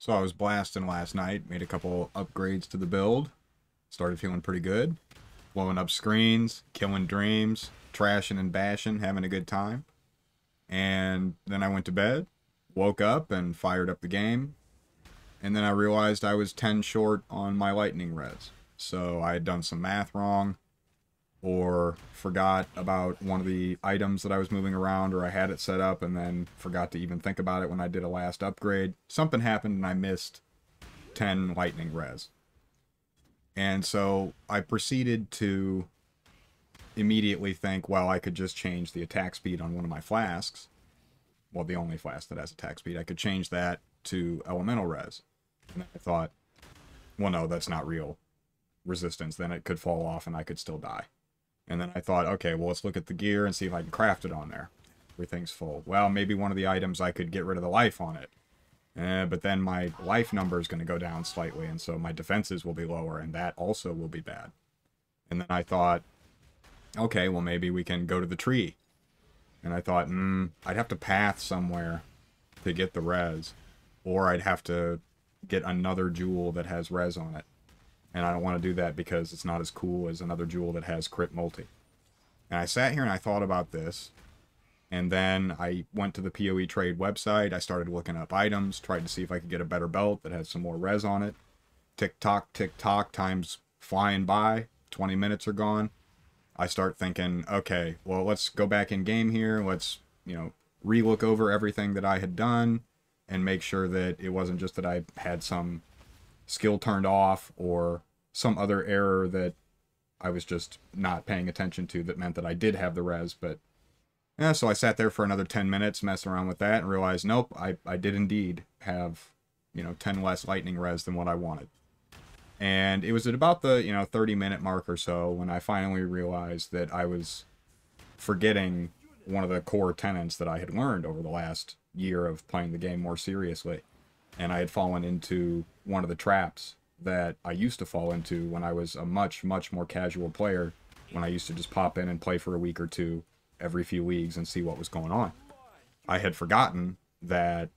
So I was blasting last night, made a couple upgrades to the build, started feeling pretty good, blowing up screens, killing dreams, trashing and bashing, having a good time. And then I went to bed, woke up and fired up the game, and then I realized I was 10 short on my lightning res. So I had done some math wrong, or forgot about one of the items that I was moving around, or I had it set up and then forgot to even think about it when I did a last upgrade. Something happened and I missed 10 lightning res. And so I proceeded to immediately think, well, I could just change the attack speed on one of my flasks. Well, the only flask that has attack speed. I could change that to elemental res. And I thought, well, no, that's not real resistance. Then it could fall off and I could still die. And then I thought, okay, well, let's look at the gear and see if I can craft it on there. Everything's full. Well, maybe one of the items I could get rid of the life on it. But then my life number is going to go down slightly, and so my defenses will be lower, and that also will be bad. And then I thought, okay, well, maybe we can go to the tree. And I thought, I'd have to path somewhere to get the res, or I'd have to get another jewel that has res on it. And I don't want to do that because it's not as cool as another jewel that has crit multi. And I sat here and I thought about this. And then I went to the POE trade website. I started looking up items, tried to see if I could get a better belt that had some more res on it. Tick tock, time's flying by. 20 minutes are gone. I start thinking, okay, well, let's go back in game here. Let's, re-look over everything that I had done and make sure that it wasn't just that I had some skill turned off or some other error that I was just not paying attention to that meant that I did have the res. But yeah, so I sat there for another 10 minutes messing around with that and realized, nope, I did indeed have 10 less lightning res than what I wanted. And it was at about the 30-minute mark or so when I finally realized that I was forgetting one of the core tenets that I had learned over the last year of playing the game more seriously. And I had fallen into one of the traps that I used to fall into when I was a much, much more casual player, when I used to just pop in and play for a week or two every few leagues and see what was going on. I had forgotten that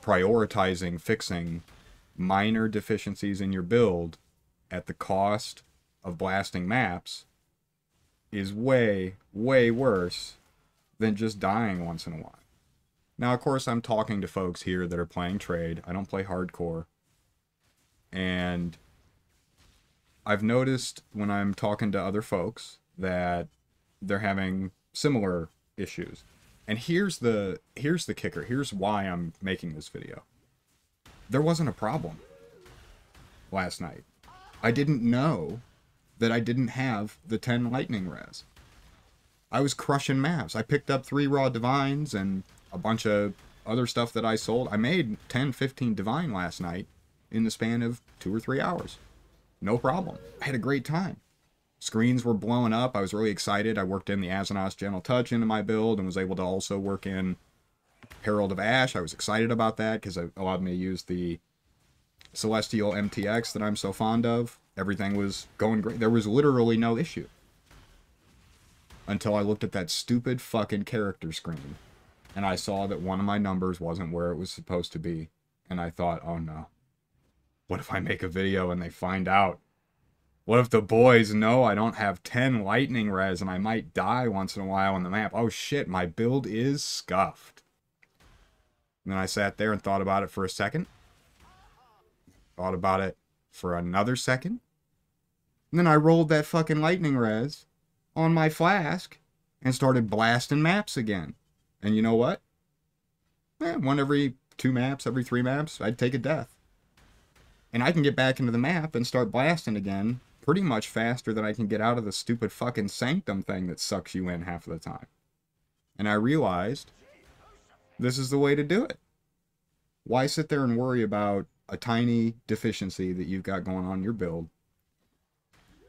prioritizing fixing minor deficiencies in your build at the cost of blasting maps is way, way worse than just dying once in a while. Now, of course, I'm talking to folks here that are playing trade. I don't play hardcore. And I've noticed when I'm talking to other folks that they're having similar issues. And here's the kicker. Here's why I'm making this video. There wasn't a problem last night. I didn't know that I didn't have the 10 lightning res. I was crushing maps. I picked up 3 raw divines and a bunch of other stuff that I sold. I made 10, 15 divine last night in the span of 2 or 3 hours. No problem. I had a great time. Screens were blowing up. I was really excited. I worked in the Azanos Gentle Touch into my build and was able to also work in Herald of Ash. I was excited about that because it allowed me to use the Celestial MTX that I'm so fond of. Everything was going great. There was literally no issue. Until I looked at that stupid fucking character screen and I saw that one of my numbers wasn't where it was supposed to be. And I thought, oh no. What if I make a video and they find out? What if the boys know I don't have 10 lightning res and I might die once in a while on the map? Oh shit, my build is scuffed. And then I sat there and thought about it for a second. Thought about it for another second. And then I rolled that fucking lightning res on my flask and started blasting maps again. And you know what? One every 2 maps, every 3 maps, I'd take a death. And I can get back into the map and start blasting again pretty much faster than I can get out of the stupid fucking sanctum thing that sucks you in half of the time. And I realized this is the way to do it. Why sit there and worry about a tiny deficiency that you've got going on in your build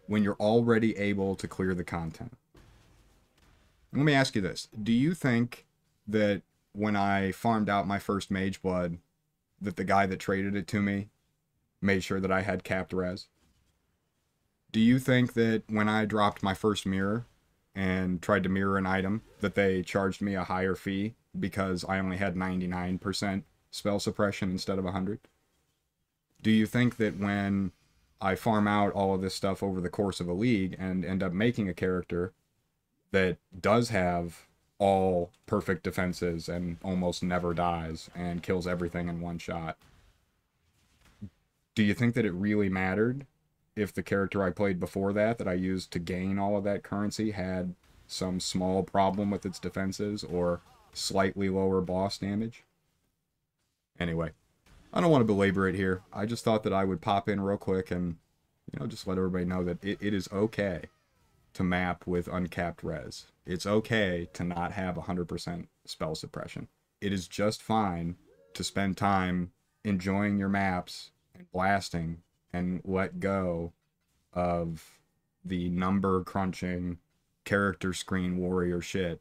when you're already able to clear the content? Let me ask you this. Do you think that when I farmed out my first Mage Blood, that the guy that traded it to me made sure that I had capped res? Do you think that when I dropped my first mirror and tried to mirror an item, that they charged me a higher fee because I only had 99% spell suppression instead of 100? Do you think that when I farm out all of this stuff over the course of a league and end up making a character that does have all perfect defenses and almost never dies and kills everything in one shot, do you think that it really mattered if the character I played before that I used to gain all of that currency had some small problem with its defenses or slightly lower boss damage? Anyway, I don't want to belabor it here. I just thought that I would pop in real quick and, just let everybody know that it is okay to map with uncapped res. It's okay to not have 100% spell suppression. It is just fine to spend time enjoying your maps and blasting and let go of the number crunching character screen warrior shit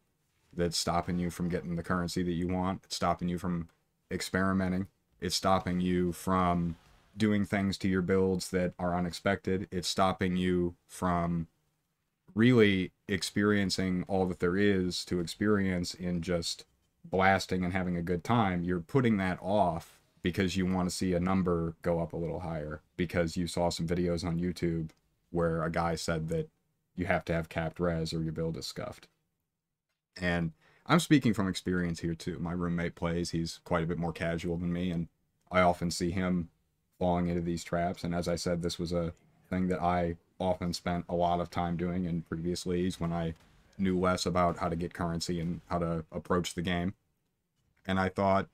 that's stopping you from getting the currency that you want. It's stopping you from experimenting. It's stopping you from doing things to your builds that are unexpected. It's stopping you from really experiencing all that there is to experience in just blasting and having a good time. You're putting that off because you want to see a number go up a little higher, because you saw some videos on YouTube where a guy said that you have to have capped res or your build is scuffed. And I'm speaking from experience here too. My roommate plays, he's quite a bit more casual than me, and I often see him falling into these traps. And as I said, this was a thing that I often spent a lot of time doing in previous leagues when I knew less about how to get currency and how to approach the game. And I thought,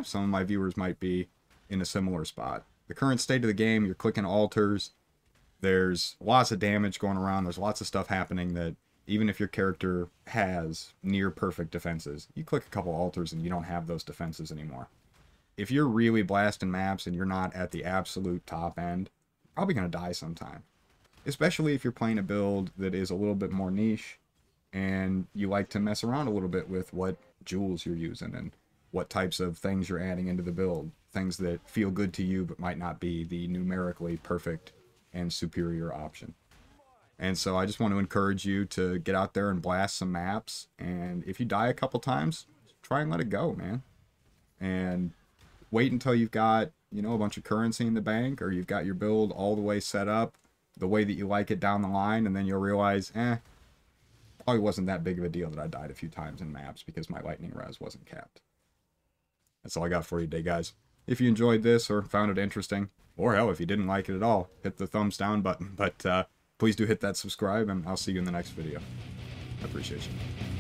some of my viewers might be in a similar spot. The current state of the game, you're clicking altars, there's lots of damage going around, there's lots of stuff happening that even if your character has near perfect defenses, you click a couple altars and you don't have those defenses anymore. If you're really blasting maps and you're not at the absolute top end, you're probably going to die sometime. Especially if you're playing a build that is a little bit more niche and you like to mess around a little bit with what jewels you're using and what types of things you're adding into the build. Things that feel good to you but might not be the numerically perfect and superior option. And so I just want to encourage you to get out there and blast some maps. And if you die a couple times, try and let it go, man. And wait until you've got, a bunch of currency in the bank, or you've got your build all the way set up the way that you like it down the line, and then you'll realize, probably wasn't that big of a deal that I died a few times in maps because my lightning res wasn't capped. That's all I got for you today, guys. If you enjoyed this or found it interesting, or hell, if you didn't like it at all, hit the thumbs down button. But please do hit that subscribe, and I'll see you in the next video. I appreciate you.